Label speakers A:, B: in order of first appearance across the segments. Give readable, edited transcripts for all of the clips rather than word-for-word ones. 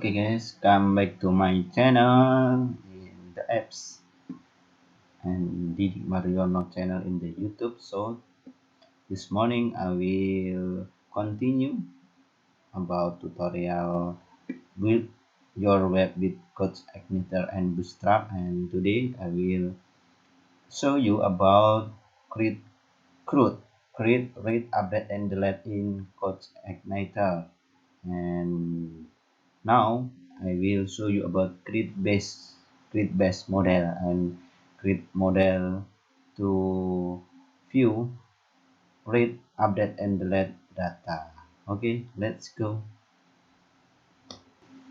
A: Okay guys, come back to my channel in the apps and Didi Mariono channel in the YouTube. So this morning I will continue about tutorial build your web with Coach Igniter and Bootstrap, and today I will show you about CRUD, create, read, update and delete in Coach Igniter. And now I will show you about grid based model and grid model to view, read, update and delete data. Okay, let's go.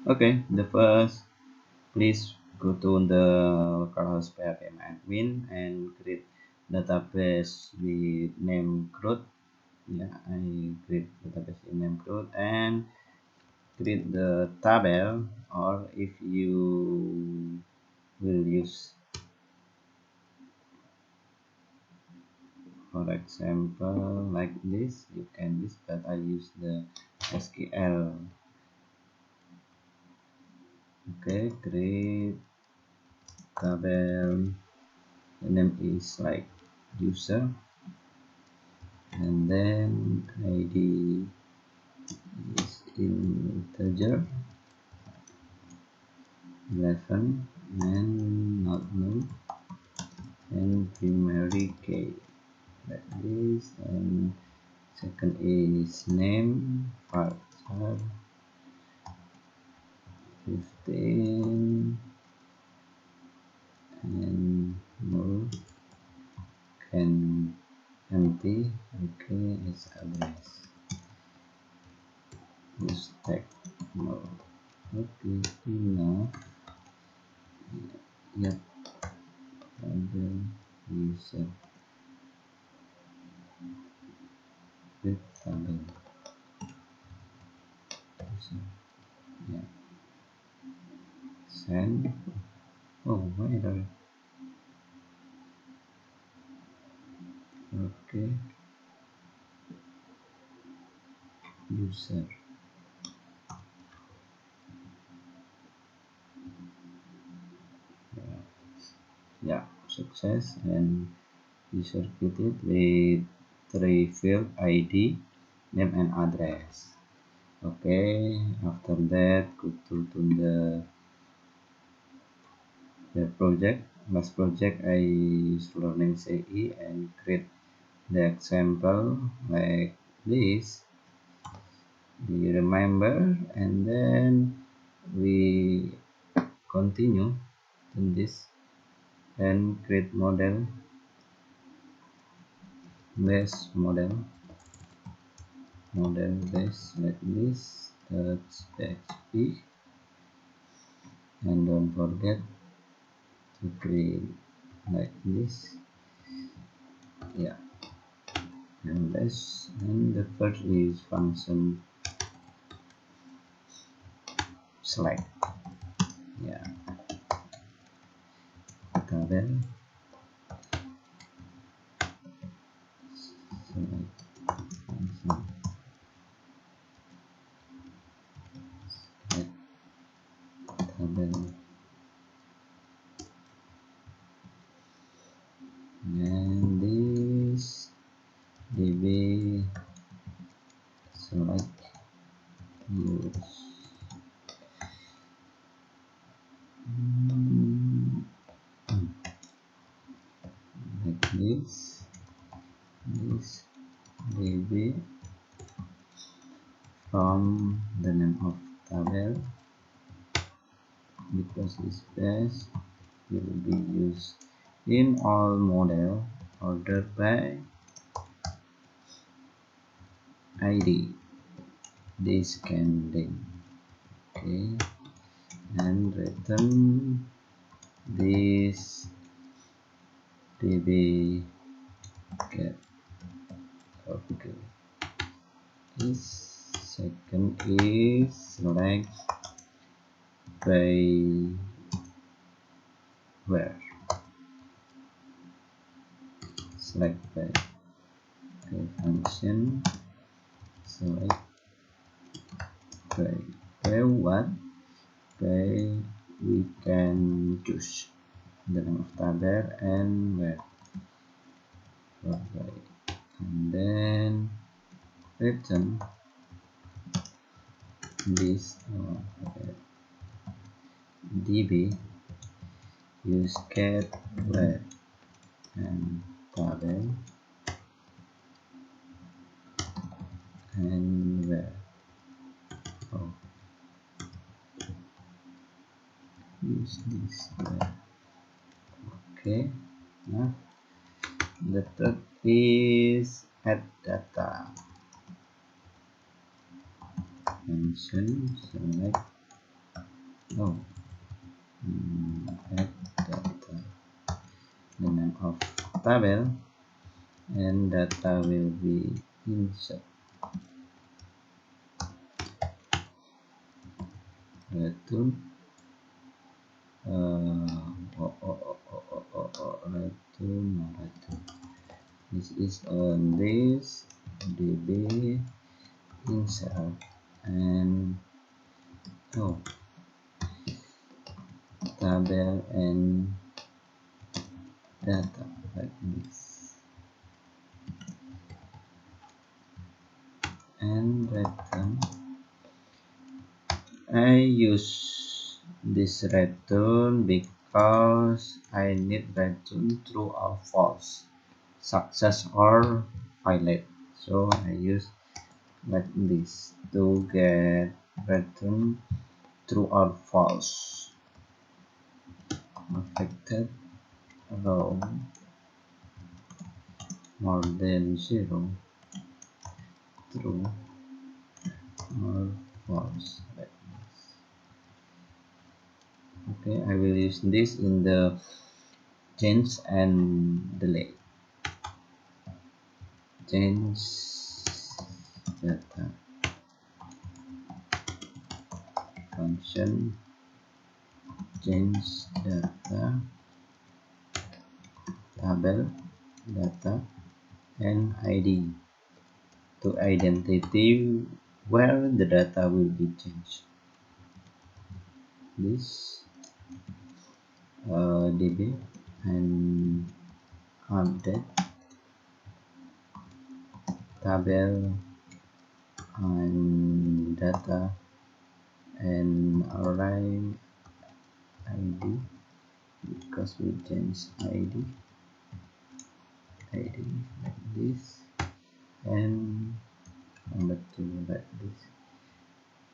A: Okay, the first, please go to the localhost PHP admin and create database with name CRUD. Yeah, I create database in name CRUD and create the table, or if you will use, for example, like this, you can use, but I use the SQL. Okay, create table, the name is like user, and then ID is integer 11 and not name and primary key like this, and second is name factor 15 and null can empty. Okay, it's address use tag null. Okay, now yet other user with table user. Yeah, send. Oh, wait, okay, user. Yeah, success, and user created with 3 field: ID, name and address. Okay, after that go to the project. Last project I use learning CE and create the example like this. We remember, and then we continue in this and create model base like this. That's PHP, and don't forget to create like this. Yeah, and the first is function select. Yeah, table select function select table, and this db select use. Like this db from the name of table, because this base will be used in all model ordered by ID descending. Okay, and return this db get. Okay, this second is select by where, select by function select by what, Okay, we can choose the name of table and where. Okay, and then return this okay. db use cat where and table and where. Oh, use this where. Okay, now the third is add data function select. Oh, add data, the name of table and data will be insert return return no, return. This is on this db insert and oh table and data like this and return. I use this return because I need return true or false, success or failed. So I use like this to get return true or false. Affected row more than 0, true or false. Like this. Okay, I will use this in the change and delete. Change data function, change data table data and id to identity where the data will be changed. This db and update table and data and array id because we change id like this and number 2 like this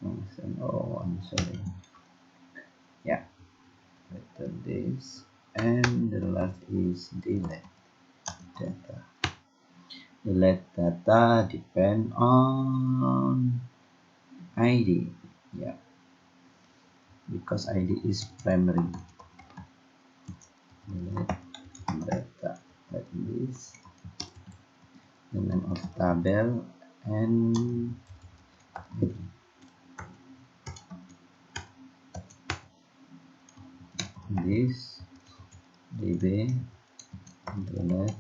A: function. Oh, I'm sorry. Yeah, return this and the last is delete data. Delete data depend on id. Yeah, because id is primary. Delete data like this, the name of table and id. This db delete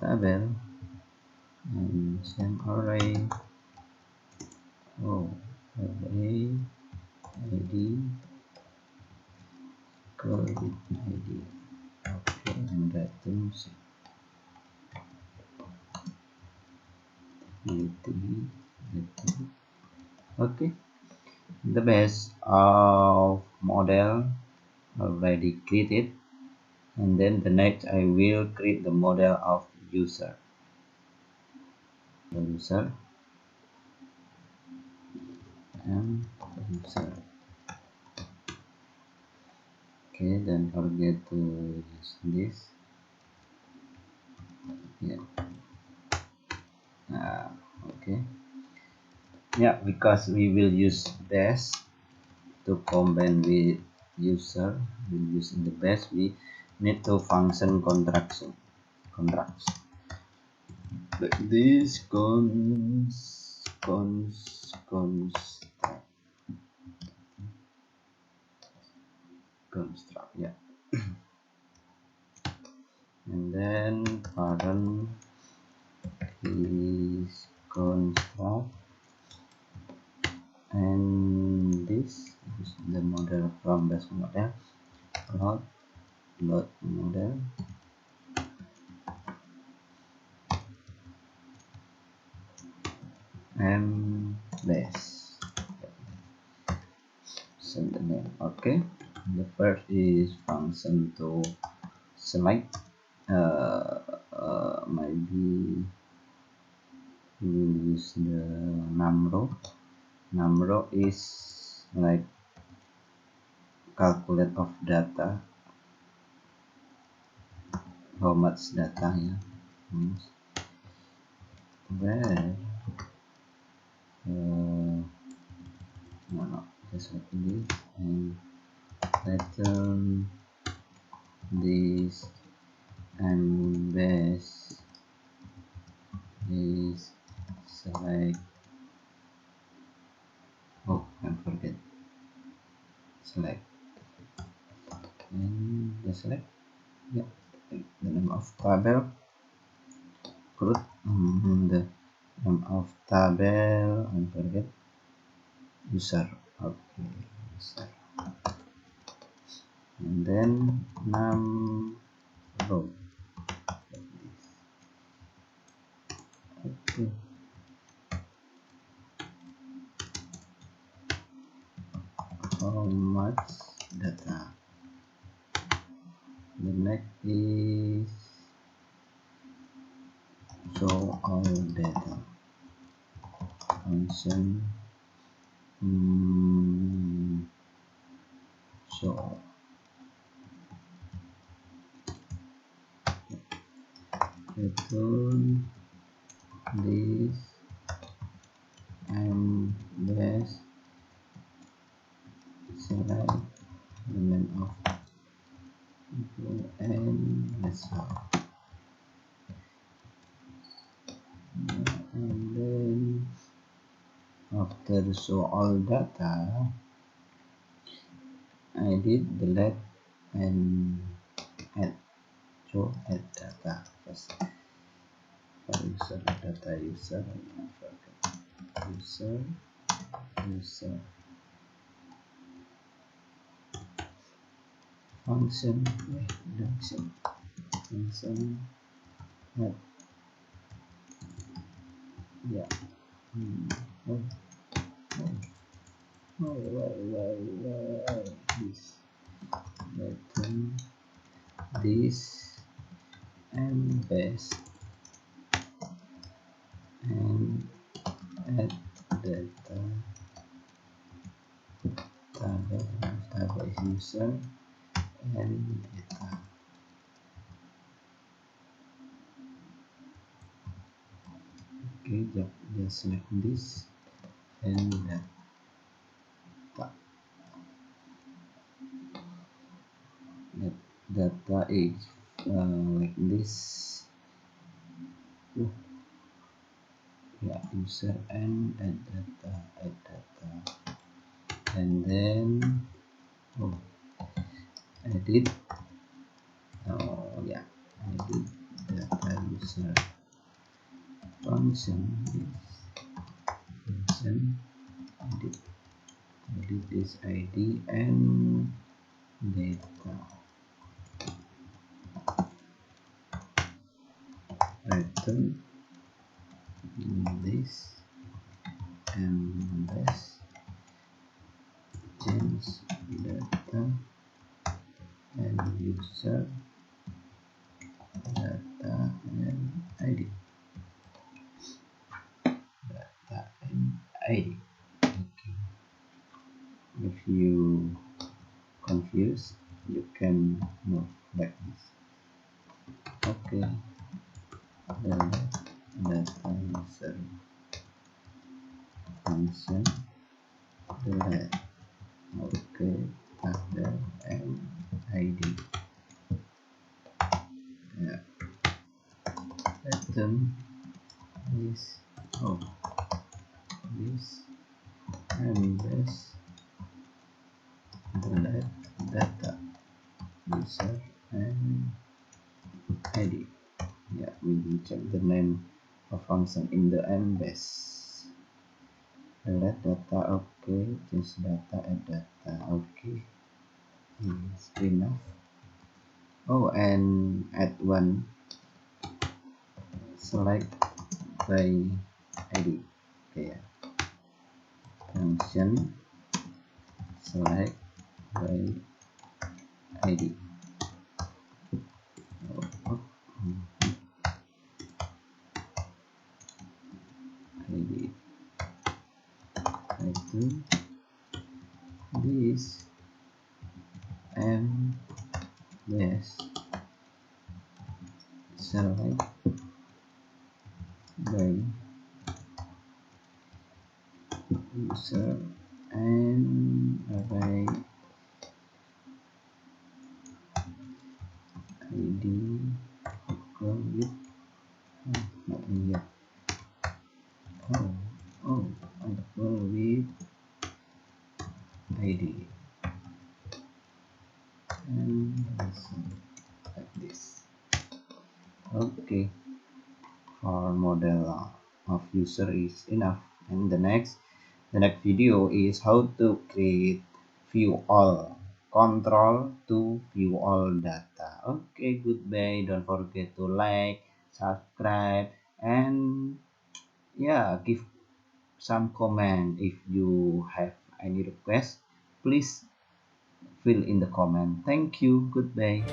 A: table and same array. Oh, array id CRUD id. Okay, and return okay. The base of model already created, and then the next I will create the model of user. The user and user. Okay, don't forget to use this. Yeah. Okay. Yeah, because we will use base to combine with user. We use in the base. We need to function contracts like this construct. Yeah, and then parent is construct and this is the model from base model. Load model, and base. Send the name. Okay, the first is function to select. Maybe we will use the numrow. Numrow is like calculate of data, how much data, yeah. Where no, just like this, and return this, and base is select. Oh, I forget select, and the select, yeah, the name of table, CRUD, the name of table, I forget, user. Okay, user, and then num row, like this. Okay, how much data. The next is show all data function. So return this, and this select element of and result, and then after show all data, I did delete and add. So add data first. User data, user, user function, function add, yeah. Oh, why this, return this, and base, and add data, table is user, and data. Okay, just select this, and data. That data is like this. Yeah, user, and add data, and then edit. Oh yeah, edit data user function edit this ID and data, return this, and this, change data, and user data, and ID, data and ID. Okay, if you confused, you can move like this. Okay, the data user function delete. Okay, table and ID. Yeah, return this, this, and this, delete data user and ID. Yeah, we will check the name of function in the embase. delete data, okay, change data, add data, okay, is enough. Oh, and add one, select by ID, okay, function select by ID. Oh, ID itu this and yes, select by user and by ID equal with not yet. Oh, equal with ID and also like this. Okay, for model of user is enough. And the next video is how to create view all control to view all data. Okay, goodbye. Don't forget to like, subscribe, and yeah, give some comment. If you have any request, please fill in the comment. Thank you. Goodbye.